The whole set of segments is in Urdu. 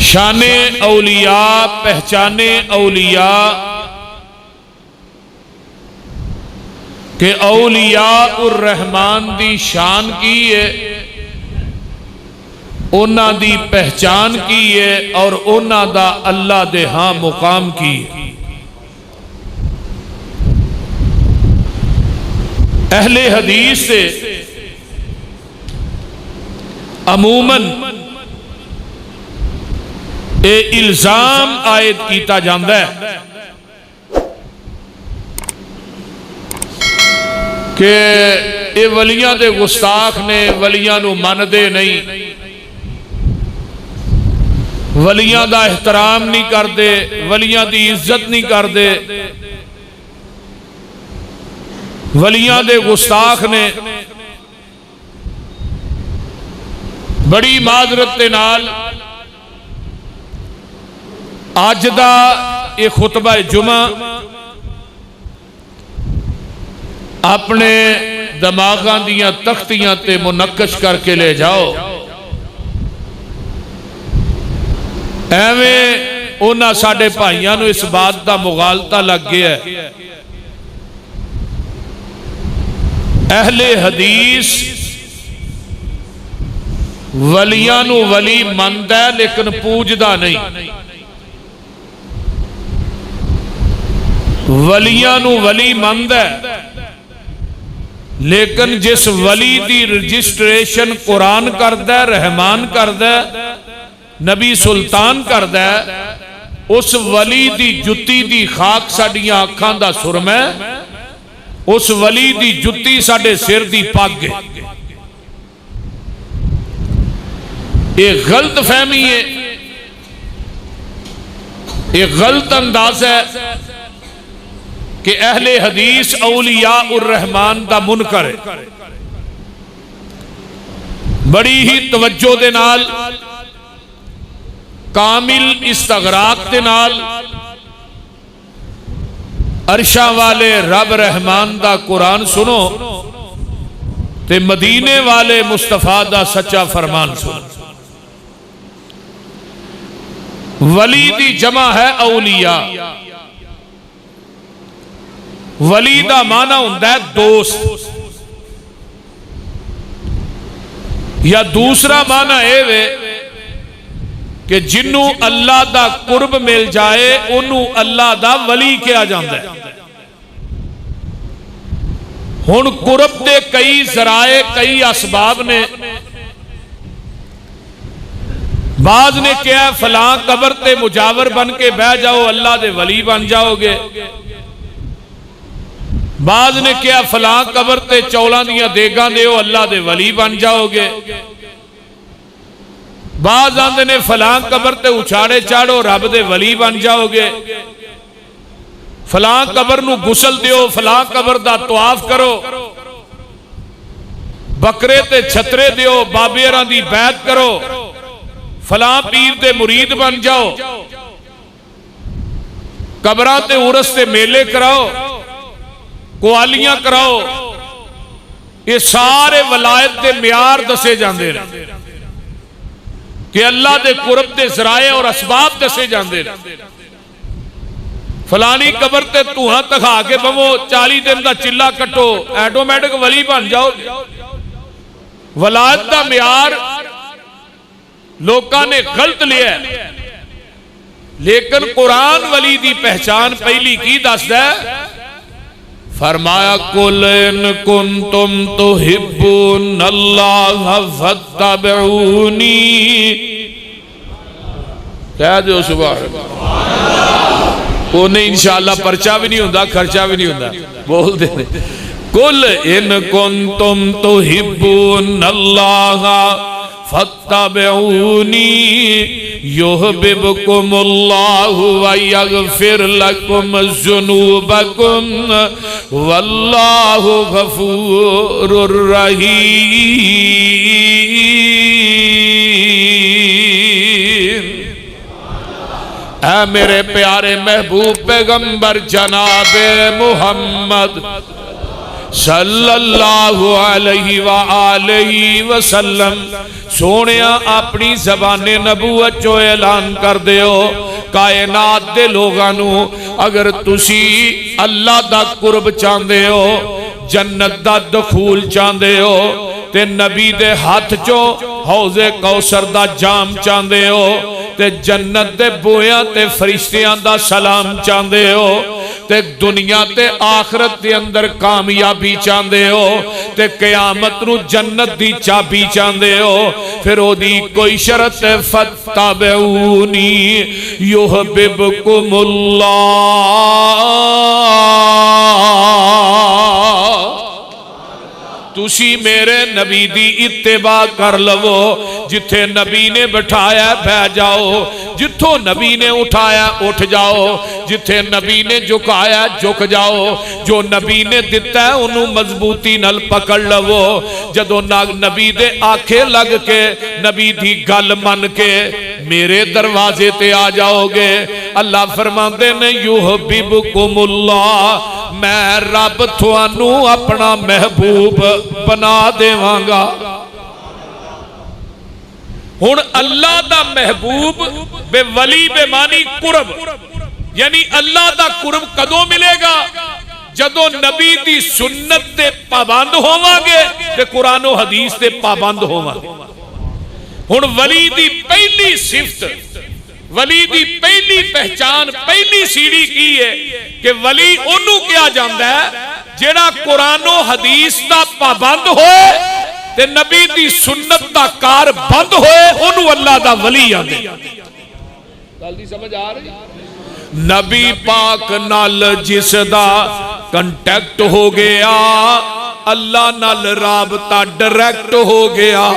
شان اولیاء، پہچان اولیاء کہ اولیاء الرحمن دی شان کی ہے، اونا دی پہچان کی ہے، اور اونا دا اللہ دے ہاں مقام کی ہے۔ اہل حدیث سے عموماً اے الزام عائد کیتا جاندہ ہے کہ اے ولیاں دے گستاخ نے، ولیاں نو من دے نہیں، ولیاں دا احترام نہیں کر دے، ولیاں دی عزت نہیں کر دے، ولیاں دے گستاخ نے۔ بڑی معذرت دے نال آج دا یہ خطبہ جمعہ اپنے دماغاں دیاں تختیاں تے منقش کر کے لے جاؤ، ایویں اونا ساڑھے بھائیاں نو اس بات دا مغالطہ لگ گیا ہے۔ اہل حدیث ولیاں نو ولی مند ہے لیکن پوجدہ نہیں، ولیاں نو ولی مند ہے لیکن جس ولی دی رجسٹریشن قرآن کردہ رحمان کردہ نبی سلطان کردہ اس ولی دی جتی دی خاک ساڑیاں آنکھاں دا سرم ہے، اس ولی دی جتی ساڑے سر دی پاگ ہے۔ ایک غلط فہمی ہے، ایک غلط انداز ہے کہ اہل حدیث اولیاء الرحمن دا منکر ہے۔ بڑی ہی توجہ دے نال، کامل استغراق دے نال عرشاں والے رب رحمان دا قرآن سنو تے مدینے والے مصطفیٰ دا سچا فرمان سنو۔ ولی دی جمع ہے اولیاء، ولی دا معنی ہوندہ ہے دوست، یا دوسرا معنی ہے کہ جنوں اللہ دا قرب مل جائے انہوں اللہ دا ولی کیا جاندہ ہے۔ ہن قرب دے کئی ذرائع، کئی اسباب نے۔ بعض نے کیا فلاں قبر تے مجاور بن کے بہ جاؤ اللہ دے ولی بن جاؤ گے، بعض نے کیا فلاں قبر تے چولاں دیاں دیگاں دیو اللہ دے ولی بن جاؤ گے، بعض آندے نے فلاں قبر تے اچھاڑے چاڑو رب دے ولی بن جاؤ گے، فلاں قبر نو غسل دیو، فلاں قبر دا طواف کرو، بکرے تے چھترے دیو، بابیراں دی بیعت کرو، فلاں پیر دے مرید بن جاؤ، قبراں تے عرس تے میلے کراؤ، قوالیاں کراؤ۔ یہ سارے ولایت دے معیار دسے جاندے رہے کہ اللہ دے قرب دے ذرائع اور اسباب دسے جاندے رہے۔ فلانی قبر تے توہاں تکھا کے بمو 40 دن دا چلا کٹو، ایٹومیٹک ولی بن جاؤ۔ ولایت دا معیار لوکاں نے غلط لیا ہے، لیکن قرآن ولی دی پہچان پہلی کی دسدا ہے؟ فرمایا قُلْ إِن كُنْتُمْ تُحِبُّونَ اللَّهَ فَاتَّبِعُونِي، کہہ دیو سبحان اللہ۔ وہ نہیں انشاءاللہ پرچہ بھی نہیں ہوندہ، خرچہ بھی نہیں ہوندہ، بول دے رہے قُلْ إِن كُنْتُمْ تُحِبُّونَ اللَّهَ فَاتَّبِعُونِي يُحْبِبْكُمُ اللَّهُ وَيَغْفِرْ لَكُمْ ذُنُوبَكُمْ وَاللَّهُ غَفُورٌ رَحِيمٌ۔ اے میرے پیارے محبوب پیغمبر جناب محمد صلی اللہ علیہ وآلہ وسلم سونیا اپنی زبان نبوت جو اعلان کر دیو کائنات دے لوگانو اگر تسی اللہ دا قرب چاندے ہو جنت دا دخول چاندے ہو تے نبی دے ہاتھ چو حوض کوثر دا جام چاندے ہو تے جنت دے بویاں تے فرشتیاں دا سلام چاندے ہو تے دنیا تے آخرت دے اندر کامیابی چاندے ہو تے قیامت نو جنت دی چابی چاندے ہو پھر او دی کوئی شرط فتابعونی یحببکم اللہ تسی میرے نبی دی اتباع کر لو جتھے نبی نے بٹھایا بہ جاؤ جتھوں نبی نے اٹھایا اٹھ جاؤ جتھے نبی نے جھکایا جھک جاؤ جو نبی نے دیتا ہے انہوں مضبوطی نل پکڑ لو جدو نبی دے آنکھیں لگ کے نبی دی گل من کے میرے دروازے تے آ جاؤ گے اللہ فرماندے نے یحببکم اللہ میں رب تھوانو اپنا محبوب بنا دیواں گا ہن اللہ دا محبوب بے ولی بے معنی قرب یعنی اللہ دا قرب کدوں ملے گا جدو نبی دی سنت دے پابند ہوواں گے تے قرآن و حدیث دے پابند ہوواں گے ہن ولی دی پہلی صفت ولی دی پہلی پہچان پہلی سیڑھی کی ہے کہ ولی انہوں کیا جاندہ ہے جیڑا قرآن و حدیث دا پابند ہوئے تے نبی دی سنت دا کار بند ہوئے انہوں اللہ دا ولی آدھے جلدی سمجھ آ رہی نبی پاک نال جس دا کنٹیکٹ ہو گیا اللہ نال رابطہ ڈائریکٹ ہو گیا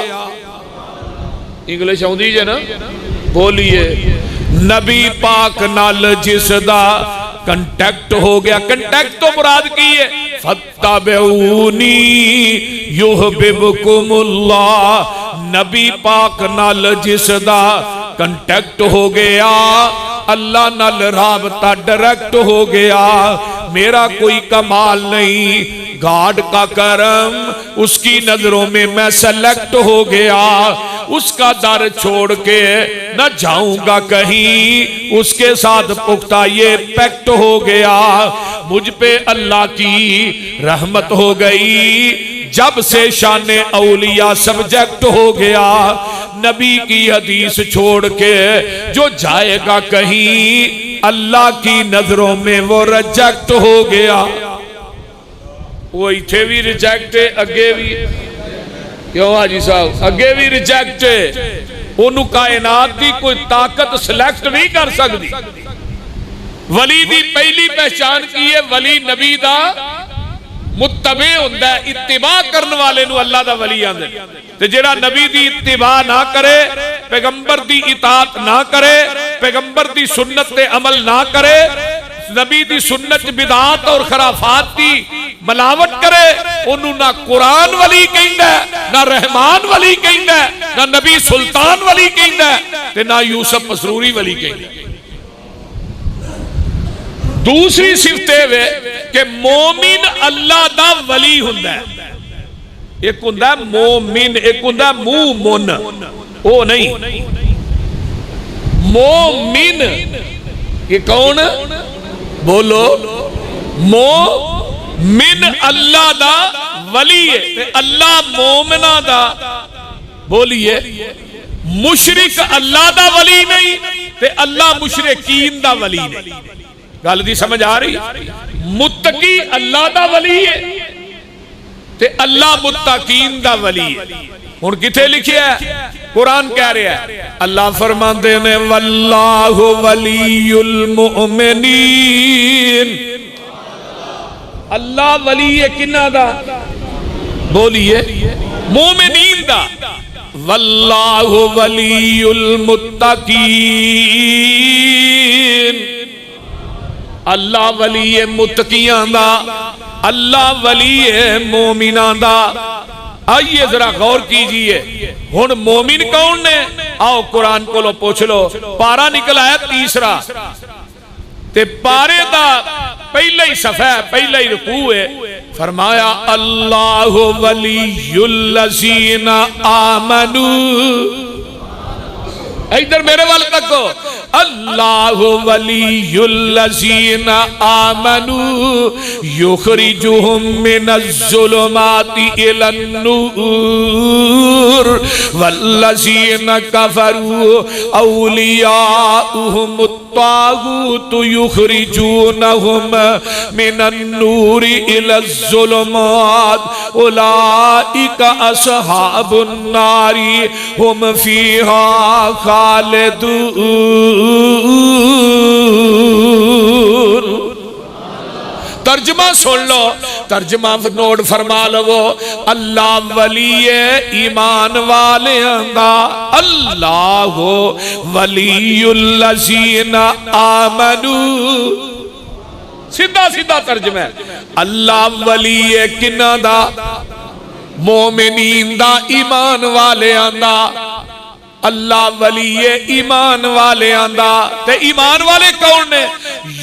انگلش آؤں دیجئے نا بولیے نبی پاک نال جس دا کنٹیکٹ ہو گیا کنٹیکٹ تو مراد کی ہے فَاتَّبِعُونِي يُحْبِبْكُمُ اللَّهُ نبی پاک نال جس دا کنٹیکٹ ہو گیا اللہ نال رابطہ ڈائریکٹ ہو گیا میرا کوئی کمال نہیں گاڈ کا کرم اس کی نظروں میں سلیکٹ ہو گیا اس کا در چھوڑ کے نہ جاؤں گا کہیں اس کے ساتھ پختہ یہ پیکٹ ہو گیا مجھ پہ اللہ کی رحمت ہو گئی جب سے شان اولیاء سبجیکٹ ہو گیا نبی کی حدیث چھوڑ کے جو جائے گا کہیں اللہ کی نظروں میں وہ ریجیکٹ ہو گیا وہ ایتھے بھی ریجیکٹ ہے اگے بھی کیوں حاجی صاحب اگے بھی ریجیکٹ ہے انہوں کائنات دی کوئی طاقت سلیکٹ نہیں کر سکتی ولی دی پہلی پہچان کی ہے ولی نبی دا متبع ہوندہ ہے اتباع کرنے والے نو اللہ دا ولی آندے تے جڑا نبی دی اتباع نہ کرے پیغمبر دی اطاعت نہ کرے پیغمبر دی سنت تے عمل نہ کرے نبی دی سنت بدعات اور خرافات دی ملاوٹ کرے انہوں نہ قرآن ولی کہندہ ہے نہ رحمان ولی کہندہ ہے نہ نبی سلطان ولی کہندہ ہے تے نہ یوسف مسروری ولی کہندہ ہے دوسری صفت ہے کہ مومن اللہ دا ولی ہوندہ ہے ایک ہوندہ ہے مومن ایک ہوندہ ہے مومن او نہیں مومن یہ کون بولو مومن اللہ دا ولی ہے اللہ مومنہ دا بولیے مشرک اللہ دا ولی نہیں تے اللہ مشرکین دا ولی نہیں گل دی سمجھ آ رہی متقی اللہ دا ولی ہے تے اللہ متقین دا ولی ہے ہن کتے لکھیا ہے قرآن کہہ رہا ہے اللہ فرماندے نے واللہ ولی المؤمنین اللہ ولی ہے کنہ دا بولیے مومنین دا واللہ ولی المتقین اللہ ولی متقیان دا اللہ ولی مومنان دا آئیے ذرا غور کیجئے ہن مومن کون نے آؤ قرآن کو لو پوچھ لو پارا نکل آیا تیسرا تے پارے دا پہلے ہی صفحہ پہلے ہی رکوع ہے فرمایا اللہ ولی الذین آمنوا، ادھر میرے والے تکو، اللہ ولی الذین آمنوا یخرجہم من الظلمات الی النور والذین کفروا اولیاؤہم الطاغوت یخرجونہم من النور الی الظلمات اولئک اصحاب النار ہم فیہا خالدون۔ ترجمہ سن لو، ترجمہ نوٹ فرما لو، اللہ ولی ایمان والیاں دا، اللہ ولی الذین آمنوا، سیدھا سیدھا ترجمہ ہے، اللہ ولی کنہ دا؟ مومنین دا، ایمان والیاں دا۔ اللہ ولی ایمان والے آندہ، تے ایمان والے کون نے؟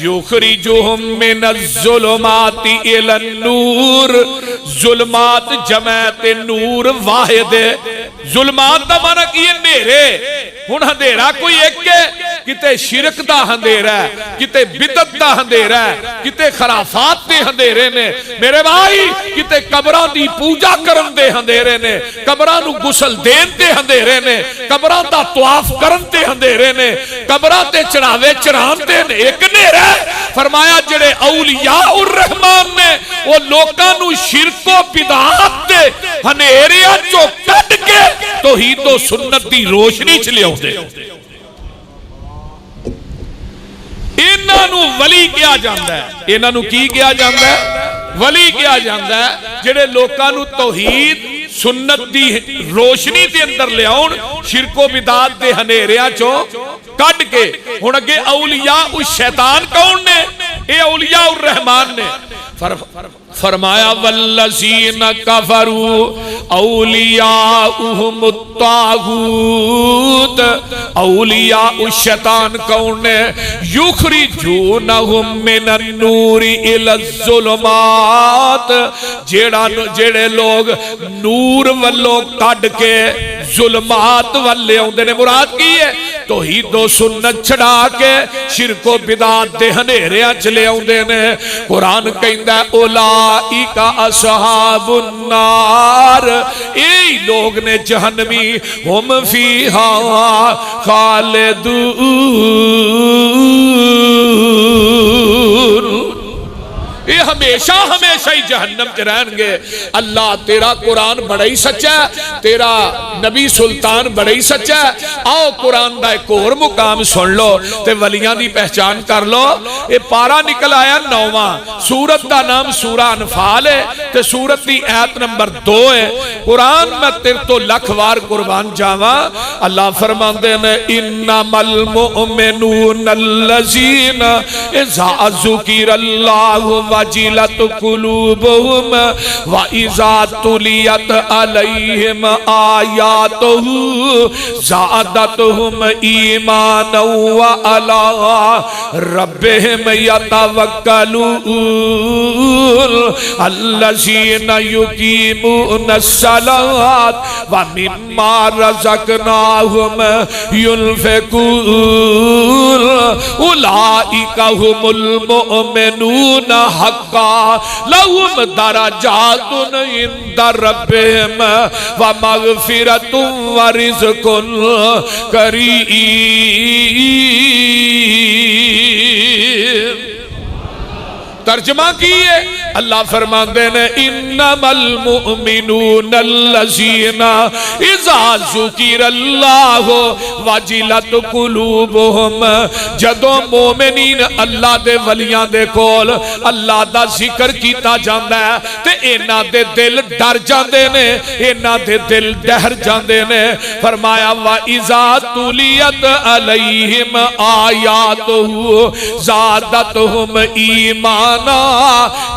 یخرجہم من الظلمات الی النور، ظلمات جمعیت نور واحد ہے۔ ظلمات دا معنی کی ہے نیرے، ہن ہندیرا کوئی ایک ہے، کتے شرک دا ہندیرا ہے، کتے بدعت دا ہندیرا ہے، کتے خرافات دے ہندیرے نے میرے بھائی، کتے قبران دی پوجا کرن دے ہندیرے نے، قبران نو غسل دین دے ہندیرے نے، قبران دا طواف کرن دے ہندیرے نے، قبران تے چڑھاوے چڑھان دے نے، ایک نیرہ ہے۔ فرمایا جڑے اولیاء الرحمن نے وہ لوکاں نو شرک و بدعات دے ہنیریاں چو کٹ کے توحید و سنت دی روشنی چ لے آؤندے۔ انہاں نو ولی کیا جاندا ہے، انہاں نو کی کیا جاندا ہے؟ ولی کیا جاندا ہے جڑے لوکاں نو توحید سنت دی روشنی دے اندر لے آؤن، شرک و بدعات دے ہنیریاں چو کٹ کے۔ ہن اگے اولیاء الشیطان کون نے؟ اے اولیاء الرحمن نے۔ فرمایا والذین کفروا اولیاؤہم الطاغوت، اولیاء الشیطان کون نے؟ یخرجونہم من النور الی الظلمات، جیڑے لوگ نور والوں کڈ کے ظلمات والے ہوندے نے، مراد کی ہے توحید و سنت چھڑا کے شرک و بدعات دے ہنیریاں چلے ہوندے نے۔ قرآن کہندا ہے اولئک اصحاب النار، ایہی لوگ نے جہنمی، ہم فیہا خالدون، یہ ہمیشہ ہمیشہ ہی جہنم کے رہن گے۔ اللہ تیرا قرآن بڑا ہی سچا ہے، تیرا نبی سلطان بڑا ہی سچا ہے۔ آؤ قرآن دا ایک اور مقام سن لو تے ولیاں دی پہچان کر لو۔ یہ پارا نکل آیا 9واں، سورت دا نام سورہ انفال ہے تے سورت دی آیت نمبر 2 ہے۔ قرآن میں تیر تو لکھ وار قربان جاواں، اللہ فرماندے نے انما المؤمنون الذین اذا ذکر اللہ وجلت قلوبهم وَإِذَا تُلِيَتْ عَلَيْهِمْ آيَاتُهُ زَادَتْهُمْ إِيمَانًا وَعَلَىٰ رَبِّهِمْ يَتَوَكَّلُونَ الَّذِينَ يُقِيمُونَ الصَّلَاةَ وَمِمَّا رَزَقْنَاهُمْ يُنْفِقُونَ أُولَٰئِكَ هُمُ الْمُؤْمِنُونَ حقا لهم درجات عند ربهم ومغفرة ورزق کریم۔ ترجمہ کیے اللہ فرماندے نے انما المؤمنون الذین اذا ذکر اللہ وجلت قلوبهم، جدوں مومنین اللہ دے ولیاں دے کول اللہ دا ذکر کیتا جاندا ہے تے انہاں دے دل ڈر جاندے نے، انہاں دے دل ڈہر جاندے نے۔ فرمایا وَإِذَا تُلِيَتْ عَلَيْهِمْ آيَاتُهُ زَادَتْهُمْ ایمانا،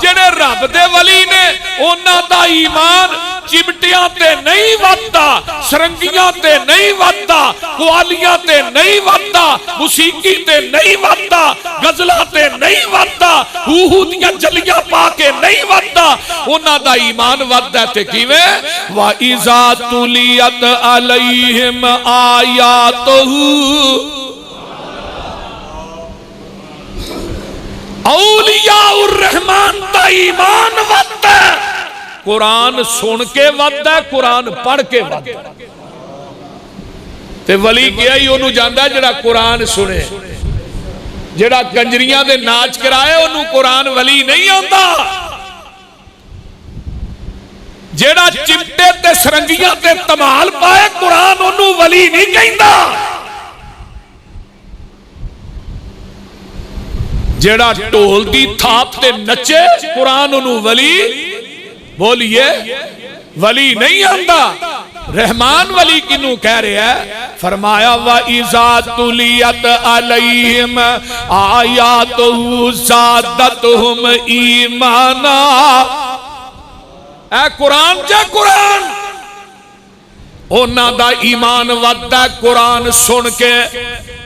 جڑے رب دے ولی نے انہاں دا ایمان چمٹیاں تے نہیں ودا، سرنگیاں تے نہیں ودا، قوالیاں تے نہیں ودا، موسیقی تے نہیں ودا، غزلاں تے نہیں ودا، ہو دیاں جلیاں پا کے نہیں ودا، انہاں دا ایمان ودا تے کیویں؟ وَإِذَا تُلِيَتْ عَلَيْهِمْ آيَاتُهُ اولیاء الرحمن دا ایمان ودا ہے، قرآن سن کے ودا ہے، قرآن پڑھ کے ودا ہے۔ تے ولی کیا ہی انہوں جاندہ ہے جڑا قرآن سنے، جڑا کنجریاں دے ناچ کرائے انہوں قرآن ولی نہیں آندا، جڑا چمٹے تے سرنگیاں تے تمال پائے قرآن انہوں ولی نہیں کہندا، جڑا ٹول دی تھاپ تے نچے قرآن انہوں ولی بولیے ولی نہیں آندا۔ رحمان ولی کنوں کہہ رہے ہیں؟ فرمایا وَإِذَا تُلِيَتْ عَلَيْهِمْ آيَاتُهُ زَادَتْهُمْ ایمانا۔ اے قرآن جا قرآن انہاں دا ایمان ودا ہے قرآن سن کے،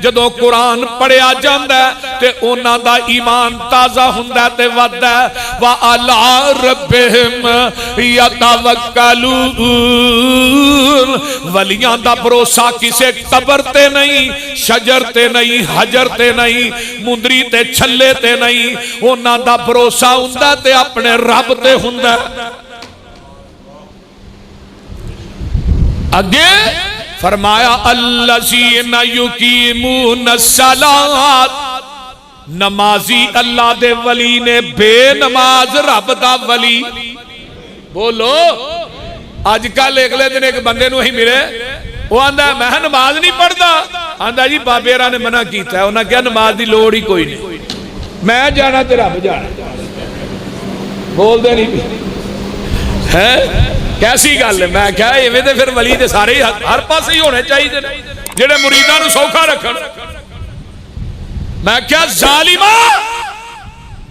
جدو قرآن پڑھیا جاندہ ہے تے انہاں دا ایمان تازہ ہندہ تے ودا ہے۔ وَعَلَىٰ رَبِّهِمْ يَتَوَكَّلُونَ۔ ولیاں دا بھروسہ کسے قبر تے نہیں، شجر تے نہیں، حجر تے نہیں، مندری تے چھلے تے نہیں، انہاں دا بھروسہ ہندہ تے اپنے رب تے ہندہ۔ اگے فرمایا الذین یقیمون الصلاۃ، نمازی اللہ دے ولی نے بے نماز رب دا ولی۔ بولو آج کل ایک لے دن ایک بندے نو ہی ملے وہ آندہ ہے میں نماز نہیں پڑھدا، آندہ جی بابیرہ نے منع کیتا ہے، انہاں کیا نماز دی لوڑ ہی کوئی نہیں، میں جانا تے رب جانا۔ بول دے نہیں ہے کیسی گل ہے؟ میں کہا ایویں تے پھر ولی دے سارے ہر پاس ہی ہونے چاہیے جڑے مریداں نو سوکھا رکھن۔ میں کہا ظالما،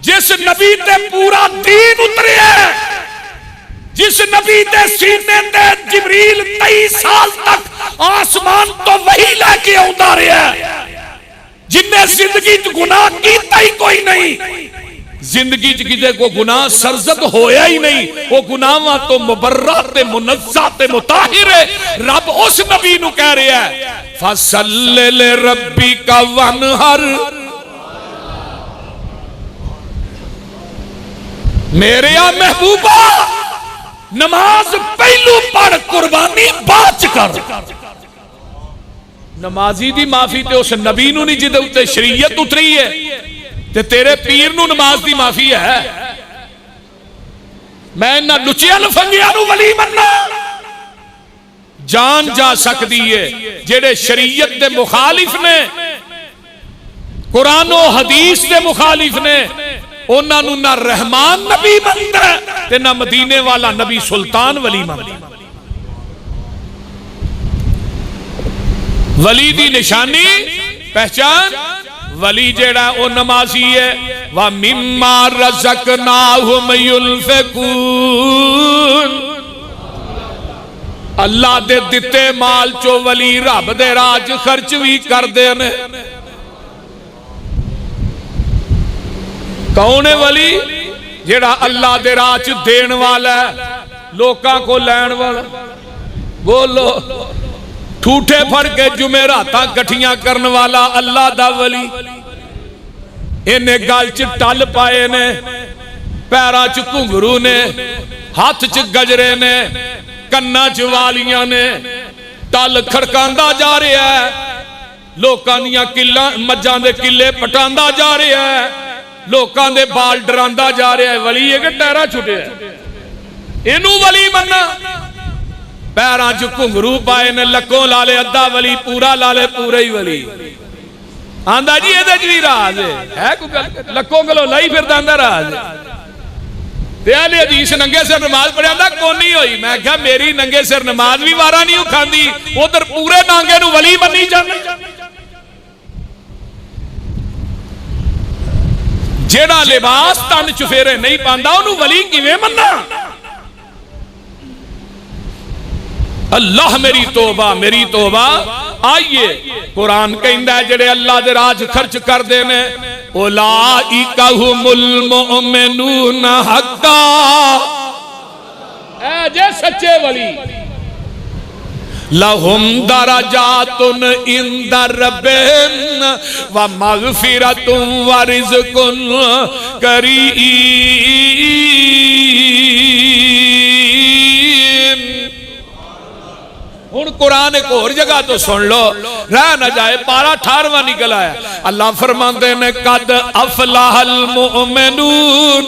جس نبی تے پورا دین اترے ہے، جس نبی تے سینے تے جبریل 23 سال تک آسمان تو وحی لے کے آندا رہیا ہے، جن نے زندگی چ گناہ کیتا ہی کوئی نہیں، زندگی چکتے کو گناہ سرزد ہویا ہی نہیں، وہ گناہاں تو مبرات منزات مطاہر ہے۔ رب اس نبی نو کہہ رہے ہیں فَصَلِّ لِرَبِّكَ وَانْحَرْ، میرے محبوبہ نماز پہلو پڑھ قربانی باچ کر۔ نمازی دی معافی تے اس نبی نو نہیں جدے اتے شریعت اتری ہے، تے تیرے پیر نو نماز دی معافی ہے۔ میں نہ لچیاں لفنگیاں نو ولی مننا، جان جا سکتی ہے جیڑے شریعت دے مخالف نے، قرآن و حدیث دے مخالف نے، انہاں نو نہ رحمان نبی مندا تے نہ مدینے والا نبی سلطان ولی مندا۔ ولی دی نشانی پہچان، ولی جیڑا او نمازی ہے۔ وَمِمَّا رَزَقْنَاهُمْ يُنْفِقُونَ، اللہ دے دتے مال چو ولی رب دے راج خرچ بھی کر دینے۔ کون ہے ولی؟ جیڑا اللہ دے راج دین والا ہے، لوکاں کو لین والا۔ بولو ٹھوٹے پھڑ کے جمعراتاں کٹھیاں کرن والا اللہ دا ولی۔ انہیں گال چ ٹل پائے نے، پیرا چ گھنگرو نے، ہاتھ چ گجرے نے، کنا چ والیاں نے، ٹل کھڑکاندا جا رہا ہے، لوکاں دیاں مجھاں دے کلے پٹاندا جا رہا ہے، لوکاں دے بال ڈراندا جا رہا ہے۔ ولی ہے کہ ٹہرا چھٹے ہے؟ انہوں ولی مننا۔ پیران چ گھنگرو پائے نے، لکوں لالے ادھا ولی، پورا لالے پورا ہی ولی۔ آندہ جی یہ بھی راز ہے کوئی لکوں گلو لائی پھر داندہ راز ہے۔ اہل حدیث ننگے سر نماز پڑھے آندہ کون نہیں ہوئی؟ میں کہا میری ننگے سر نماز بھی وارا نہیں اکھاندی، ادھر پورے نانگے نو ولی بنی جاندی۔ جیڑا لباس تن چفیرے نہیں پاندا انہوں ولی کیویں مننا؟ اللہ میری توبہ میری توبہ. آئیے قرآن کہندا ہے جڑے اللہ دے راج خرچ کر دینے اولئک ھم المؤمنون حقا، اے جے سچے ولی لہم درجات عند ربہم ومغفرۃ ورزق کریم. ہن قرآن ایک اور جگہ تو سن لو رہ نہ جائے، پارا 18واں نکل آیا. اللہ فرماندے نے قد افلح المؤمنون،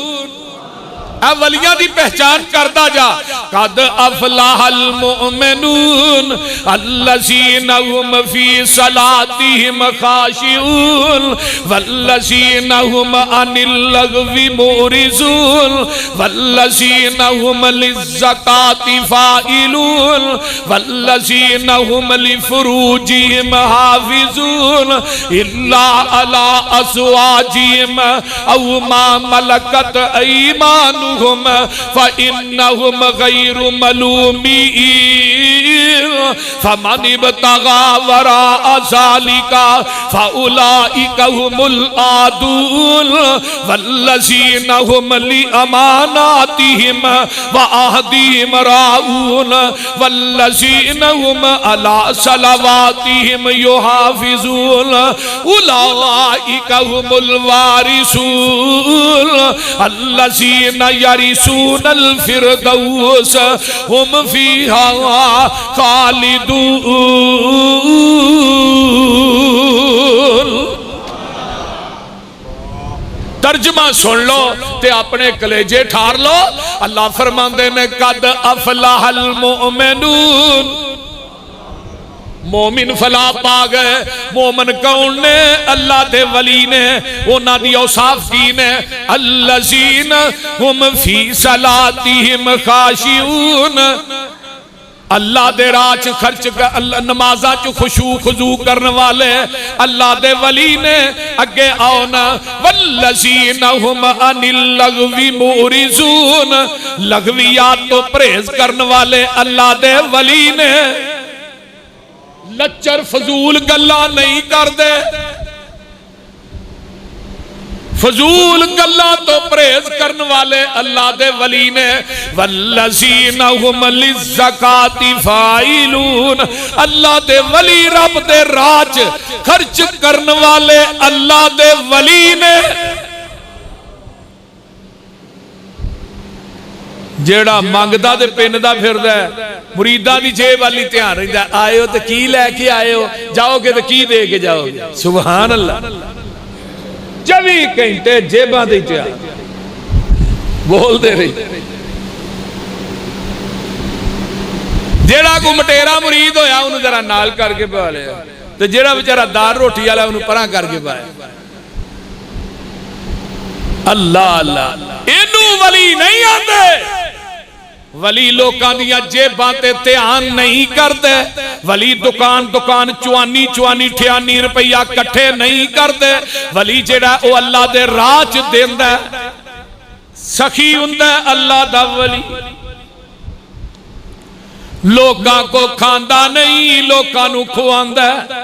اے ولیاں دی پہچان کردا جا. قد افلح المؤمنون الذین هم فی صلاتهم خاشعون والذین هم عن اللغو معرضون والذین هم للزکاة فاعلون والذین هم لفروجهم حافظون الا علی ازواجهم او ما ملکت ایمانهم فإنهم غير ملومين فمن ابتغى وراء ذلك فأولئك هم العادون والذين هم لأماناتهم وعهدهم راعون والذين هم على صلواتهم يحافظون أولئك هم الوارثون الذين يرثون الفردوس هم فيها خالدون. ترجمہ سن لو تے اپنے کلیجے ٹھار لو. اللہ فرماندے نے قد افلح المؤمنون، مومن فلاح پا گئے. مومن کون نے؟ اللہ دے ولی نے. انہاں دی اوصاف کی نے؟ الذین هم فی صلاتہم خاشعون، اللہ دے راہ چ خرچ نمازاں چ خشوع خضوع کرنے والے اللہ دے ولی نے. اگے آؤ نا والذین هم عن اللغو معرضون، لغویات تو پرہیز کرنے والے اللہ دے ولی نے. لچر فضول گلا نہیں کر دے، فضول گلا تو پرہیز کرنے والے اللہ دے ولی نے. والذین هم للزکاة فاعلون، اللہ دے ولی رب دے راج خرچ کرنے والے اللہ دے ولی نے. جیڑا مانگدا تے پیندا پھردا ہے، مریداں دی جیب والی دھیان رہندا ہے. آئے ہو تے کی لے کے آئے ہو، جاؤ گے تے کی دے کے جاؤ گے. سبحان اللہ. 24 گھنٹے جیباں دی دھیان بول دے رہی. جیڑا کو مٹیرا مرید ہویا انہوں ذرا نال کر کے پا لیا، تے جیڑا بیچارہ دار روٹی والا انہوں پراں کر کے پایا. اللہ اللہ، اینو ولی نہیں آتے. ولی لوکاں دیاں جیباں تے دھیان نہیں کرتے. ولی دکان چوانی 98 روپیہ کٹھے نہیں کرتے. ولی جڑا او اللہ دے راہ چ دیندا ہے، سخی ہوندا ہے اللہ دا ولی. لوکاں کو کھاندا نہیں، لوکاں نو کھواندا ہے.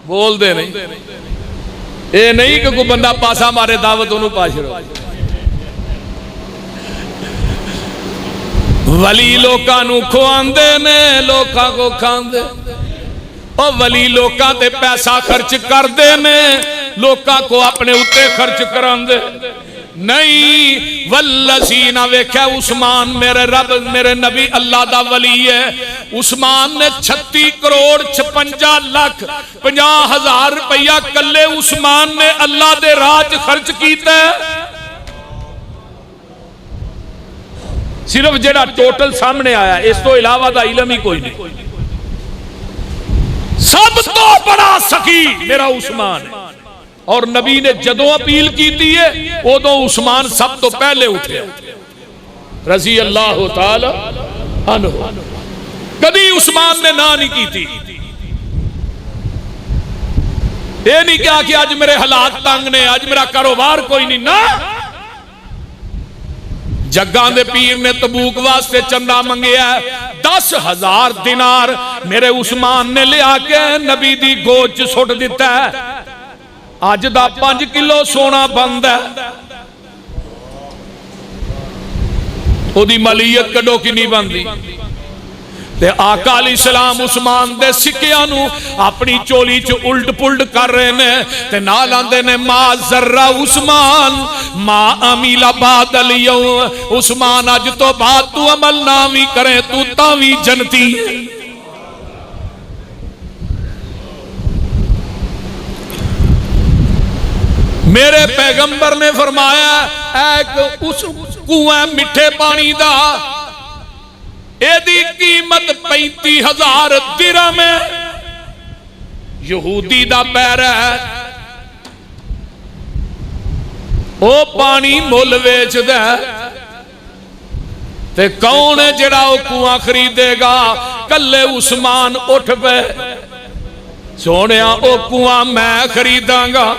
بول دے نہیں. اے نہیں کہ کوئی بندہ پاسا مارے دعوت انہوں پاش رہو. ولی لوکاں نو کھواندے نے، لوکاں کو کھاندے. او ولی لوکاں تے پیسہ خرچ کر دے نے، لوکاں کو اپنے اتے خرچ کراندے نہیں. والذین ویکھیا عثمان میرے رب میرے نبی اللہ دا ولی ہے. عثمان نے 36 کروڑ 56 لاکھ 50,000 روپیہ کلے عثمان نے اللہ دے راج خرچ کیتا ہے. صرف جڑا ٹوٹل سامنے آیا، اس تو علاوہ دا علم ہی کوئی نہیں. سب تو بڑا سخی میرا عثمان ہے. اور نبی نے جدوں اپیل کیتی ہے ادو عثمان سب تو پہلے اٹھے رضی اللہ تعالی عنہ. کبھی عثمان نے نہ نہیں کیتی. یہ نہیں کہا کہ آج میرے حالات تنگ نے، آج میرا کاروبار کوئی نہیں، نہ جگاں دے پیر نے تبوک واسطے چندہ منگیا ہے، 10,000 دینار میرے عثمان نے لے آ کے نبی دی گوچ سٹ دیتا ہے، آج دا 5 کلو سونا بند ہے، او دی مالیت کڈو کی نہیں بندی۔ تے آقا علیہ السلام عثمان دے سکیاں نو اپنی چولی چ الٹ پلٹ کر رہے نے، تے نال آندے نے ما ذرہ عثمان ما عمل بعد اليوم، عثمان اج تو بعد تو عمل نہ وی کرے تو تاوی جنتی۔ میرے پیغمبر نے فرمایا ایک اس کنواں میٹھے پانی دا ایدی قیمت 35,000 درہم ہے، یہودی دا پیر ہے، او پانی مول ویچ دے، تے کون ہے جڑا او کنواں خریدے گا؟ کلے عثمان اٹھ پے، سونیا او کنواں میں خریداں گا۔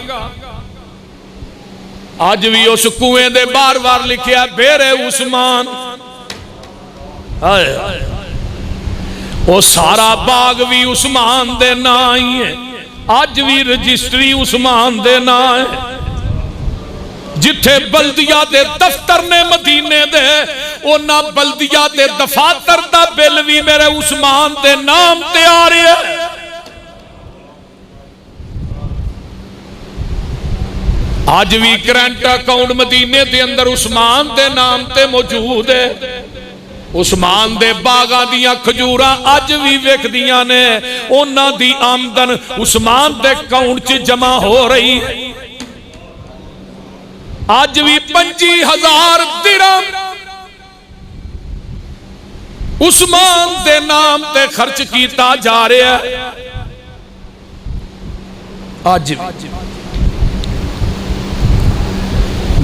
آج بھی اس کنویں دے بار بار لکھیا بیرے عثمان، وہ سارا باغ بھی عثمان دے نا ہی ہے، آج بھی رجسٹری عثمان دے نا ہے، جتھے بلدیہ دے دفتر نے مدینے دے اونا بلدیہ دے دفاتر دا بل بھی میرے عثمان دے نام تے آ رہے ہیں۔ آج بھی کرنٹ اکاؤنٹ مدینے دے اندر عثمان دے نام تے موجود ہے، عثمان دے باغاں دیاں کھجوراں اج بھی ویکھ دیاں نے، انہاں دی آمدن عثمان دے اکاؤنٹ چ جمع ہو رہی ہے۔ اج بھی 25,000 درہم عثمان دے نام تے خرچ کیتا جا رہا ہے۔ اج بھی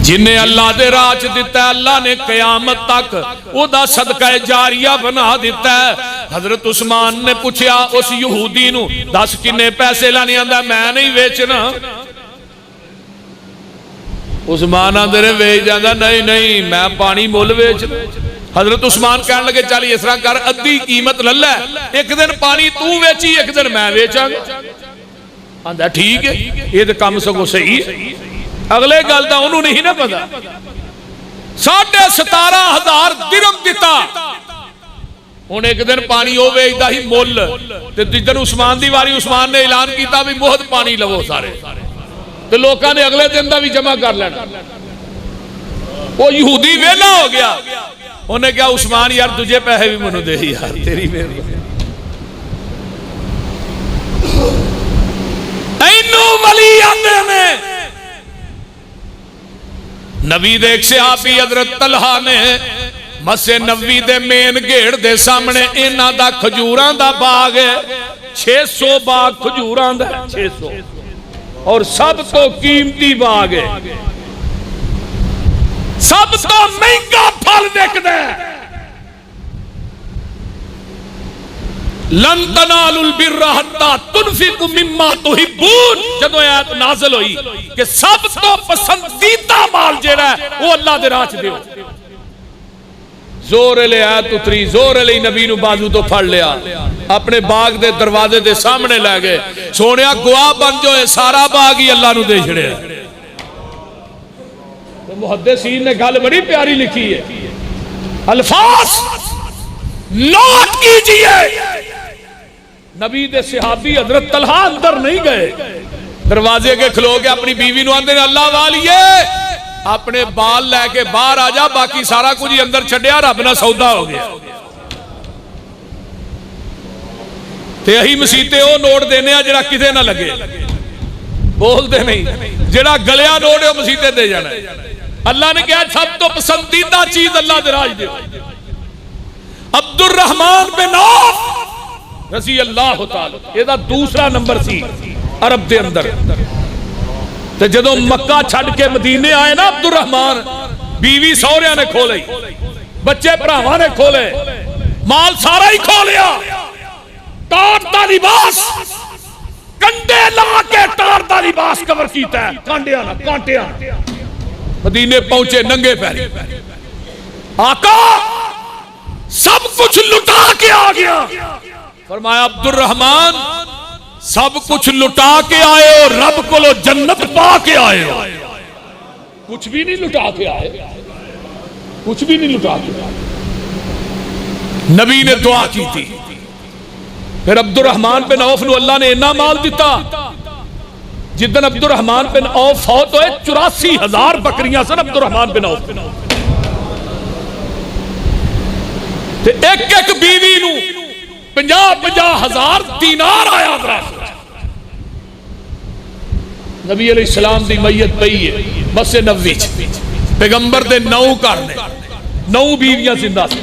جنہیں اللہ دے راہ چ دیتا ہے، اللہ نے قیامت تک او دا صدقہ جاریہ بنا دیتا ہے۔ حضرت عثمان نے پوچھا اس یہودی نو 10 کنے پیسے لانے آندا، میں نہیں ویچنا۔ عثمان آندے نے ویچ جاندا، نہیں نہیں میں پانی مول ویچ۔ حضرت عثمان کہنے لگے چل اس طرح کر ادھی قیمت لے لے، ایک دن پانی تو ویچی ایک دن میں ویچاں گا۔ آندا ٹھیک ہے، یہ تے کم سگو صحیح ہے۔ اگلے گل دا انہوں نہیں نہ پتا، 17,500 درہم دیتا، انہیں ایک دن پانی ہو ویچدا ہی مول، تے جدن عثمان دی واری عثمان نے اعلان کیتا بھی بہت پانی لو سارے، تے لوکاں نے اگلے دن دا بھی جمع کر لینا۔ وہ یہودی ویلا ہو گیا، انہیں کہا عثمان یار تجھے پیسے بھی منو دے یار تیری مہربانی۔ اینو ولی آندے نے نبی دے ایک صحابی حضرت طلحہ نے مسجد نبوی دے مین گیڑ دے سامنے انہاں دا کھجوراں دا باغ ہے، 600 باغ کھجوراں دا 600، اور سب تو قیمتی باغ ہے، سب تو مہنگا پھل وکدا ہے۔ لن تنالوا البر حتى تنفقوا مما تحبون، جدو آیت نازل ہوئی کہ سب تو پسندیدہ مال جڑا ہے وہ اللہ دے راہ چ دیو، زور لے آیت اتری، زور لے نبی نو بازو تو پھڑ لیا، اپنے باغ دے دروازے دے سامنے لے گئے، سونیا گواہ بن جو ہے سارا باغ ہی اللہ نو دے چھڑیا۔ محدثین نے گل بڑی پیاری لکھی ہے، الفاظ نوٹ کیجئے۔ نبی دے صحابی حضرت طلحہ اندر نہیں گئے، دروازے کے کھلو کے اپنی بیوی نو اندر اللہ والیے اپنے بال لے کے باہر آ جا، باقی سارا کچھ اندر چھڈیا، رب نہ سودا ہو گیا۔ تے یہی مسیتے او نوٹ دینے آ جڑا کتے نہ لگے، بول دے نہیں، جڑا گلیا نوٹ ہے مسیتے دے جانا ہے۔ اللہ نے کہا سب تو پسندیدہ چیز اللہ دے راج دے۔ عبد الرحمن بن عوف رضی اللہ تعالی، یہ دا دوسرا نمبر سی عرب دے اندر، تے جدو مکہ چھڑ کے مدینے آئے نا عبد الرحمن، بیوی سوریاں نے کھولے، بچے بھراواں نے کھولے، مال سارا ہی کھولیا، ٹاٹ دا لباس کنڈے لا کے ٹار دا لباس کور کیتا ہے، کانڈیاں نہ کانٹیاں. مدینے پہنچے ننگے پیری. آقا سب کچھ لٹا کے آ گیا. فرمایا عبد الرحمن سب کچھ لٹا کے آئے ہو، رب کو لو جنت پا کے آئے ہو. کچھ بھی نہیں لٹا کے آئے، کچھ بھی نہیں لٹا کے آئے. نبی نے دعا کی تھی. پھر عبد الرحمن بن عوف نو اللہ نے اتنا مال دیتا. جدن عبد الرحمن بن عوف فوت ہوئے 84,000 بکریاں سن عبد الرحمن بن عوف. تے ایک ایک بیوی نو 50,000 دینار آیا تھا. نبی علیہ السلام دی میت پئی ہے مسجد نبوی وچ. پیغمبر دے 9 گھر نے، 9 بیویاں زندہ سی.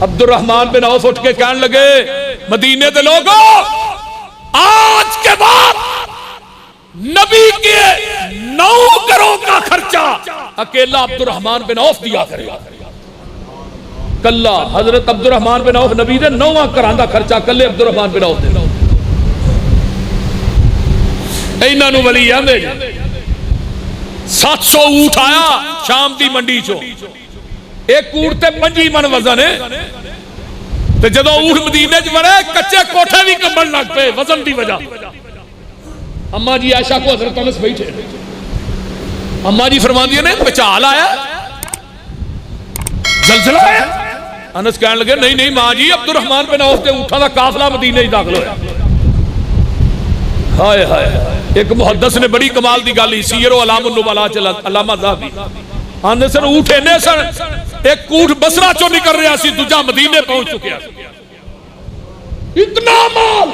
عبد الرحمن بن عوف اٹھ کے کہنے لگے مدینے دے لوگوں آج کے بعد نبی کے 9 گھروں کا خرچہ اکیلا عبد الرحمن بن عوف دیا کرے گا. کلا حضرت عبد الرحمن بن عوف نبی دے 9 گھراں دا خرچہ کلے عبد الرحمن بن عوف دے. ایناں نو ولی آندے 700 اونٹ آیا شام دی منڈی چوں. ایک اونٹ تے 25 من وزن ہے. تے جدوں اونٹ مدینے چ وڑے کچے کوٹھے بھی کمبن لگ پے وزن دی وجہ. اما جی عائشہ کو حضرت انس بیٹھے. اما جی فرماندی نے پچال آیا، زلزلہ آیا. انس کہنے لگے نہیں نہیں ماں جی عبد الرحمن بن عوف دے اونٹاں دا قافلہ مدینے وچ داخل ہویا. ہائے ہائے. ایک محدث نے بڑی کمال دی گل سیر و علام النبلاء چ علامہ ذہبی آندے سن اونٹ اینے سن ایک اونٹ بصرہ چوں نکل رہا سی دوجا مدینے پہنچ چکیا. اتنا مال.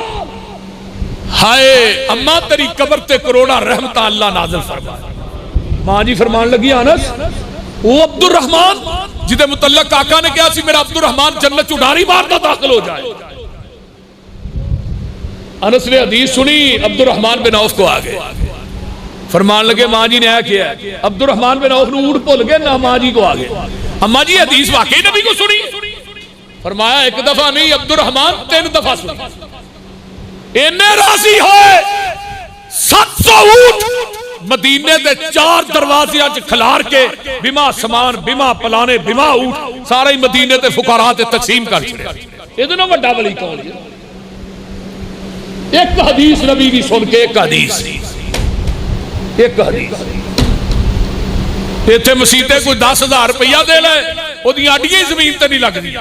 ہائے اما تیری قبر تے کروڑا رحمت اللہ نازل فرما. ماں جی فرمان لگی انس وہ عبد الرحمن جدے متعلق آقا نے کہا سی میرا عبد الرحمن جنت چ اڈاری مارتا داخل ہو جائے. انس نے حدیث سنی عبد الرحمن بن عوف کو آگے فرمان لگے ماں جی نے آیا کیا ہے. عبد الرحمن بن عوف نو اونٹ بھول گئے نہ ماں جی کو آگے. اما جی حدیث واقعی نبی کو سنی. فرمایا ایک دفعہ نہیں عبد الرحمن 3 دفعہ سنی. اینے راضی ہوئے 700 اونٹ مدینے دے 4 دروازیاں چ کھلار کے بما سامان بما پلانے بما اونٹ سارے مدینے تے فقراء تے تقسیم کر چھڑے. ادھر نہ بڑا ولی کون ہے. ایک حدیث نبی کی سن کے ایک حدیث ایتھے مسیتے کوئی 10,000 روپیہ دے لے وہ دی اڈیاں زمین تے نہیں لگ دی.